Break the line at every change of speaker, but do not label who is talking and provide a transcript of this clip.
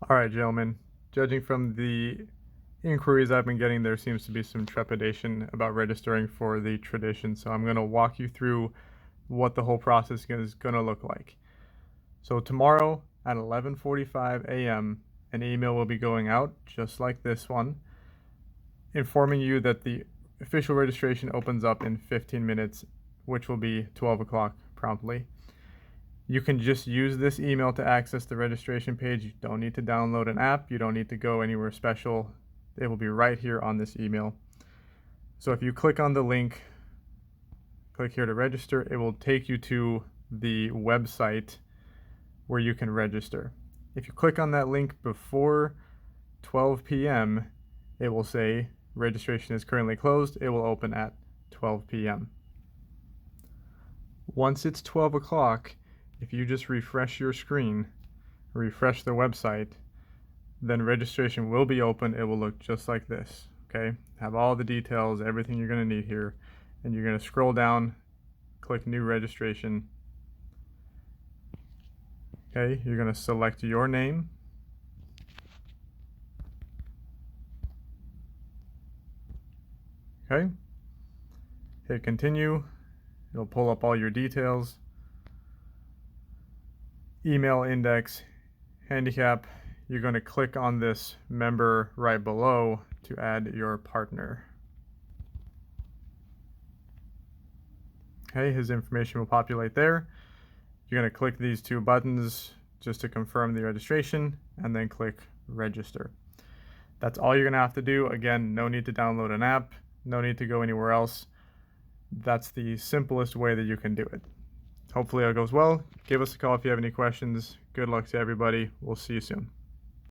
All right, gentlemen. Judging from the inquiries I've been getting, there seems to be some trepidation about registering for the tradition. So I'm going to walk you through what the whole process is going to look like. So tomorrow at 11:45 a.m., an email will be going out just like this one, informing you that the official registration opens up in 15 minutes, which will be 12 o'clock promptly. You can just use this email to access the registration page. You don't need to download an app. You don't need to go anywhere special. It will be right here on this email. So if you click on the link, click here to register, it will take you to the website where you can register. If you click on that link before 12 p.m., it will say registration is currently closed. It will open at 12 p.m. Once it's 12 o'clock, if you just refresh your screen, refresh the website, then registration will be open. It will look just like this, okay? Have all the details, everything you're gonna need here, and you're gonna scroll down, click new registration. Okay, you're gonna select your name. Okay, hit continue. It'll pull up all your details. Email, index, handicap. You're going to click on this member right below to add your partner. Okay, his information will populate there. You're going to click these two buttons just to confirm the registration and then click register. That's all you're going to have to do. Again, no need to download an app, no need to go anywhere else. That's the simplest way that you can do it. Hopefully it goes well. Give us a call if you have any questions. Good luck to everybody. We'll see you soon.